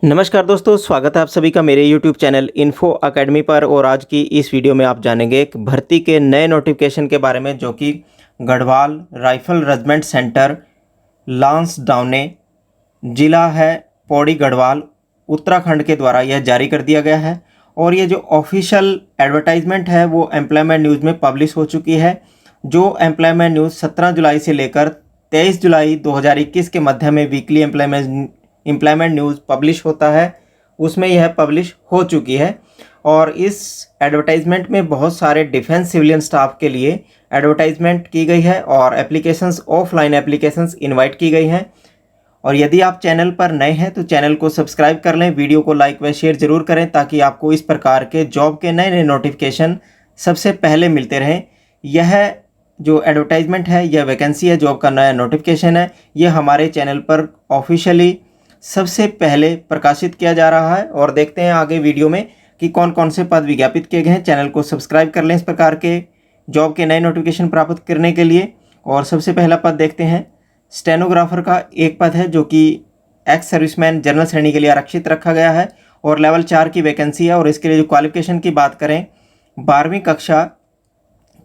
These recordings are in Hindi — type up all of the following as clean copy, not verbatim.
नमस्कार दोस्तों, स्वागत है आप सभी का मेरे YouTube चैनल इन्फो अकेडमी पर। और आज की इस वीडियो में आप जानेंगे एक भर्ती के नए नोटिफिकेशन के बारे में, जो कि गढ़वाल राइफल रेजिमेंट सेंटर लांसडाउने ज़िला है पौड़ी गढ़वाल उत्तराखंड के द्वारा यह जारी कर दिया गया है। और ये जो ऑफिशियल एडवर्टाइजमेंट है वो एम्प्लॉयमेंट न्यूज़ में पब्लिश हो चुकी है। जो एम्प्लॉयमेंट न्यूज़ 17 जुलाई से लेकर 23 जुलाई 2021 के मध्य में वीकली एम्प्लॉयमेंट न्यूज़ पब्लिश होता है, उसमें यह पब्लिश हो चुकी है। और इस एडवर्टाइजमेंट में बहुत सारे डिफेंस सिविलियन स्टाफ के लिए एडवर्टाइजमेंट की गई है और एप्लीकेशंस ऑफलाइन एप्लीकेशंस इनवाइट की गई हैं। और यदि आप चैनल पर नए हैं तो चैनल को सब्सक्राइब कर लें, वीडियो को लाइक व शेयर ज़रूर करें ताकि आपको इस प्रकार के जॉब के नए नए नोटिफिकेशन सबसे पहले मिलते रहें। यह जो एडवर्टाइजमेंट है, यह वैकेंसी है, जॉब का नया नोटिफिकेशन है, यह हमारे चैनल पर ऑफिशियली सबसे पहले प्रकाशित किया जा रहा है। और देखते हैं आगे वीडियो में कि कौन कौन से पद विज्ञापित किए गए हैं। चैनल को सब्सक्राइब कर लें इस प्रकार के जॉब के नए नोटिफिकेशन प्राप्त करने के लिए। और सबसे पहला पद देखते हैं, स्टेनोग्राफर का एक पद है जो कि एक्स सर्विसमैन जनरल श्रेणी के लिए आरक्षित रखा गया है और लेवल 4 की वैकेंसी है। और इसके लिए जो क्वालिफिकेशन की बात करें, 12वीं कक्षा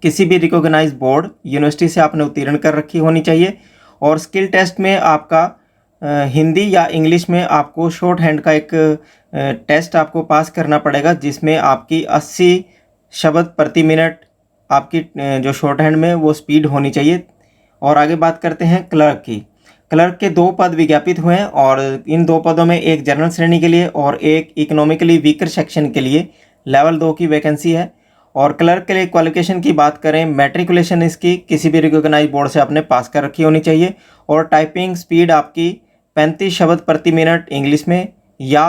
किसी भी रिकॉग्नाइज बोर्ड यूनिवर्सिटी से आपने उत्तीर्ण कर रखी होनी चाहिए। और स्किल टेस्ट में आपका हिंदी या इंग्लिश में आपको शॉर्ट हैंड का एक टेस्ट आपको पास करना पड़ेगा, जिसमें आपकी 80 शब्द प्रति मिनट आपकी जो शॉर्ट हैंड में वो स्पीड होनी चाहिए। और आगे बात करते हैं क्लर्क की। क्लर्क के 2 पद विज्ञापित हुए हैं और इन 2 पदों में एक जनरल श्रेणी के लिए और एक इकोनॉमिकली वीकर सेक्शन के लिए लेवल 2 की वैकेंसी है। और क्लर्क के लिए क्वालिफिकेशन की बात करें, मैट्रिकुलेशन इसकी किसी भी रिकॉग्नाइज बोर्ड से आपने पास कर रखी होनी चाहिए। और टाइपिंग स्पीड आपकी 35 शब्द प्रति मिनट इंग्लिश में या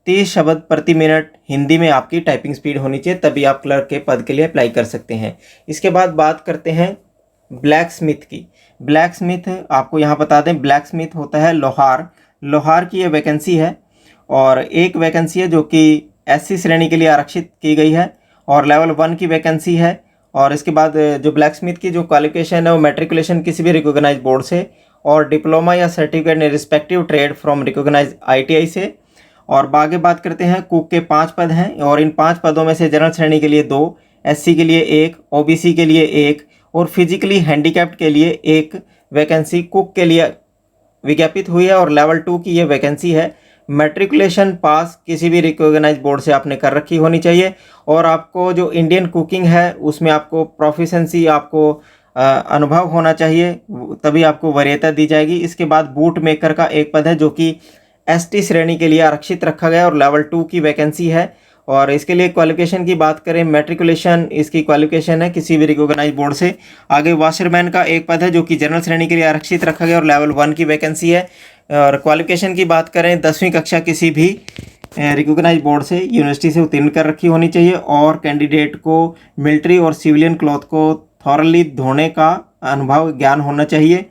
30 शब्द प्रति मिनट हिंदी में आपकी टाइपिंग स्पीड होनी चाहिए, तभी आप क्लर्क के पद के लिए अप्लाई कर सकते हैं। इसके बाद बात करते हैं ब्लैक स्मिथ की। ब्लैक स्मिथ आपको यहाँ बता दें, ब्लैक स्मिथ होता है लोहार की ये वैकेंसी है। और एक वैकेंसी है जो कि SC श्रेणी के लिए आरक्षित की गई है और लेवल 1 की वैकेंसी है। और इसके बाद जो ब्लैक स्मिथ की जो क्वालिफिकेशन है वो मैट्रिकुलेशन किसी भी रिकॉग्नाइज बोर्ड से और डिप्लोमा या certificate in respective trade from recognise ITI से। और आगे बात करते हैं, कुक के 5 पद हैं और इन 5 पदों में से जनरल श्रेणी के लिए 2, SC के लिए 1, OBC के लिए 1 और फिजिकली हैंडीकैप्ड के लिए 1 वैकेंसी कुक के लिए विज्ञापित हुई है। और लेवल 2 की ये वैकेंसी है। मैट्रिकुलेशन पास किसी भी रिकॉग्नाइज बोर्ड से आपने कर रखी होनी चाहिए और आपको जो इंडियन कुकिंग है उसमें आपको प्रोफिशेंसी, आपको अनुभव होना चाहिए, तभी आपको वरीयता दी जाएगी। इसके बाद बूट मेकर का एक पद है जो कि ST श्रेणी के लिए आरक्षित रखा गया और लेवल 2 की वैकेंसी है। और इसके लिए क्वालिफिकेशन की बात करें, मैट्रिकुलेशन इसकी क्वालिफिकेशन है किसी भी रिकॉग्नाइज बोर्ड से। आगे वॉशरमैन का एक पद है जो कि जनरल श्रेणी के लिए आरक्षित रखा गया और लेवल 1 की वैकेंसी है। और क्वालिफिकेशन की बात करें, 10वीं कक्षा किसी भी रिकॉग्नाइज बोर्ड से यूनिवर्सिटी से उत्तीर्ण कर रखी होनी चाहिए और कैंडिडेट को मिलिट्री और सिविलियन क्लॉथ को थॉरली धोने का अनुभव ज्ञान होना चाहिए।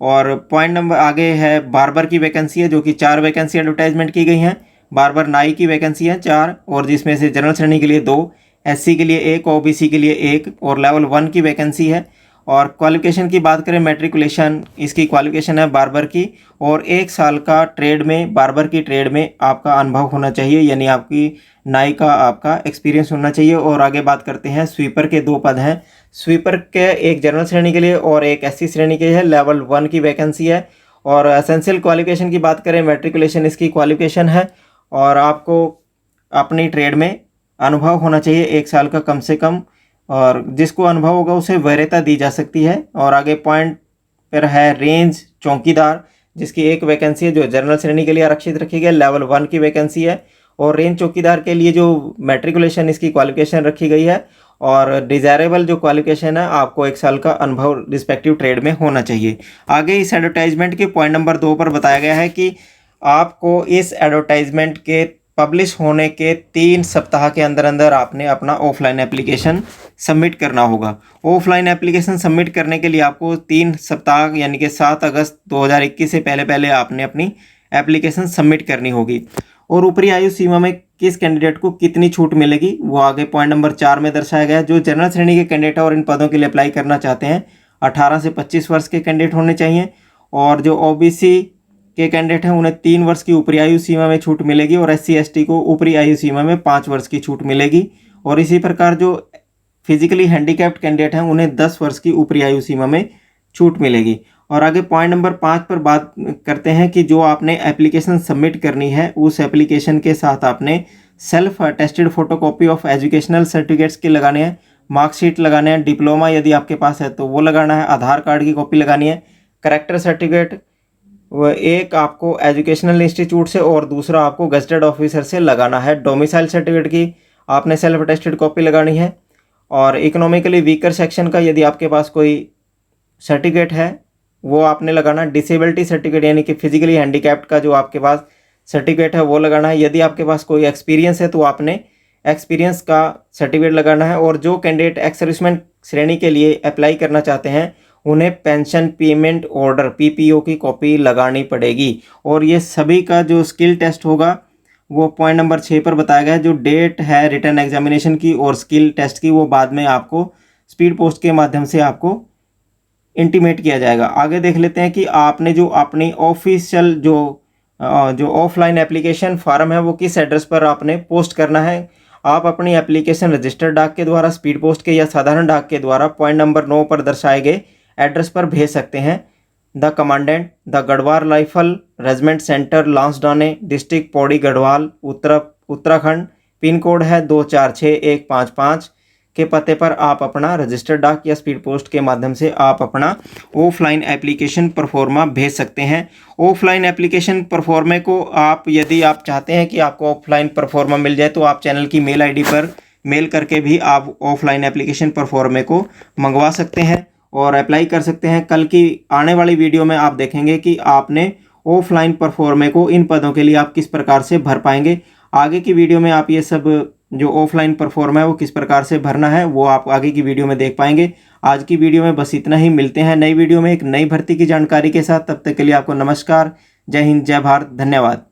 और पॉइंट नंबर आगे है, बार्बर की वैकेंसी है जो कि 4 वैकेंसी एडवर्टाइजमेंट की गई हैं। बार्बर नाई की वैकेंसी है 4 और जिसमें से जनरल श्रेणी के लिए 2, SC के लिए 1, OBC के लिए 1 और लेवल 1 की वैकेंसी है। और क्वालिफिकेशन की बात करें, मैट्रिकुलेशन इसकी क्वालिफिकेशन है बार्बर की और 1 साल का ट्रेड में, बार्बर की ट्रेड में आपका अनुभव होना चाहिए, यानी आपकी नाई का आपका एक्सपीरियंस होना चाहिए। और आगे बात करते हैं, स्वीपर के 2 पद हैं। स्वीपर के एक जनरल श्रेणी के लिए और एक SC श्रेणी के लिए लेवल 1 की वैकेंसी है। और एसेंशियल क्वालिफिकेशन की बात करें, मैट्रिकुलेशन इसकी क्वालिफिकेशन है और आपको अपनी ट्रेड में अनुभव होना चाहिए 1 साल का कम से कम, और जिसको अनुभव होगा उसे वरीयता दी जा सकती है। और आगे पॉइंट पर है रेंज चौकीदार, जिसकी एक वैकेंसी है जो जनरल श्रेणी के लिए आरक्षित रखी गई, लेवल 1 की वैकेंसी है। और रेंज चौकीदार के लिए जो मैट्रिकुलेशन इसकी क्वालिफिकेशन रखी गई है और डिज़ायरेबल जो क्वालिफिकेशन है, आपको 1 साल का अनुभव रिस्पेक्टिव ट्रेड में होना चाहिए। आगे इस एडवर्टाइजमेंट के पॉइंट नंबर 2 पर बताया गया है कि आपको इस एडवर्टाइजमेंट के पब्लिश होने के 3 सप्ताह के अंदर अंदर आपने अपना ऑफलाइन एप्लीकेशन सबमिट करना होगा। ऑफलाइन एप्लीकेशन सबमिट करने के लिए आपको 3 सप्ताह यानी कि 7 अगस्त 2021 से पहले पहले आपने अपनी एप्लीकेशन सबमिट करनी होगी। और ऊपरी आयु सीमा में किस कैंडिडेट को कितनी छूट मिलेगी वो आगे पॉइंट नंबर 4 में दर्शाया गया है। जो जनरल श्रेणी के कैंडिडेट और इन पदों के लिए अप्लाई करना चाहते हैं, 18 से 25 वर्ष के कैंडिडेट होने चाहिए। और जो OBC के कैंडिडेट हैं उन्हें 3 वर्ष की ऊपरी आयु सीमा में छूट मिलेगी और SC ST को ऊपरी आयु सीमा में 5 वर्ष की छूट मिलेगी। और इसी प्रकार जो फिजिकली हैंडीकैप्ड कैंडिडेट हैं उन्हें 10 वर्ष की ऊपरी आयु सीमा में छूट मिलेगी। और आगे पॉइंट नंबर 5 पर बात करते हैं कि जो आपने एप्लीकेशन सबमिट करनी है उस एप्लीकेशन के साथ आपने self attested photocopy of educational certificates के लगाने हैं, मार्कशीट लगाने हैं, डिप्लोमा यदि आपके पास है तो वो लगाना है, आधार कार्ड की कॉपी लगानी है, करेक्टर सर्टिफिकेट वो एक आपको एजुकेशनल इंस्टीट्यूट से और दूसरा आपको गजेटेड ऑफिसर से लगाना है। डोमिसाइल सर्टिफिकेट की आपने सेल्फ अटेस्टेड कॉपी लगानी है। और इकोनॉमिकली वीकर सेक्शन का यदि आपके पास कोई सर्टिफिकेट है वो आपने लगाना। डिसेबिलिटी सर्टिफिकेट यानी कि फिजिकली हैंडीकैप्ड का जो आपके पास सर्टिफिकेट है वो लगाना है। यदि आपके पास कोई एक्सपीरियंस है तो आपने एक्सपीरियंस का सर्टिफिकेट लगाना है। और जो कैंडिडेट एक्स सर्विसमैन श्रेणी के लिए अप्लाई करना चाहते हैं उन्हें पेंशन पेमेंट ऑर्डर PPO की कॉपी लगानी पड़ेगी। और ये सभी का जो स्किल टेस्ट होगा वो पॉइंट नंबर 6 पर बताया गया है। जो डेट है रिटन एग्जामिनेशन की और स्किल टेस्ट की वो बाद में आपको स्पीड पोस्ट के माध्यम से आपको इंटीमेट किया जाएगा। आगे देख लेते हैं कि आपने जो अपनी ऑफिशियल जो ऑफलाइन एप्लीकेशन फॉर्म है वो किस एड्रेस पर आपने पोस्ट करना है। आप अपनी एप्लीकेशन रजिस्टर्ड डाक के द्वारा, स्पीड पोस्ट के या साधारण डाक के द्वारा पॉइंट नंबर 9 पर दर्शाए गए एड्रेस पर भेज सकते हैं। The commandant, the Garhwal rifle regiment centre, Lansdowne, district Pauri Garhwal, Uttarakhand. Pin code है 246155 के पते पर आप अपना रजिस्टर्ड डाक या स्पीड पोस्ट के माध्यम से आप अपना ऑफलाइन एप्लीकेशन परफॉर्मा भेज सकते हैं। ऑफलाइन एप्लीकेशन परफॉर्मे को आप यदि आप चाहते हैं कि आपको ऑफलाइन परफॉर्मा मिल जाए तो आप चैनल की मेल ID पर मेल करके भी आप ऑफलाइन एप्लीकेशन परफॉर्मे को मंगवा सकते हैं और अप्लाई कर सकते हैं। कल की आने वाली वीडियो में आप देखेंगे कि आपने ऑफलाइन परफॉर्मे को इन पदों के लिए आप किस प्रकार से भर पाएंगे। आगे की वीडियो में आप ये सब जो ऑफलाइन परफॉर्मा है वो किस प्रकार से भरना है वो आप आगे की वीडियो में देख पाएंगे। आज की वीडियो में बस इतना ही। मिलते हैं नई वीडियो में एक नई भर्ती की जानकारी के साथ। तब तक के लिए आपको नमस्कार, जय हिंद, जय भारत, धन्यवाद।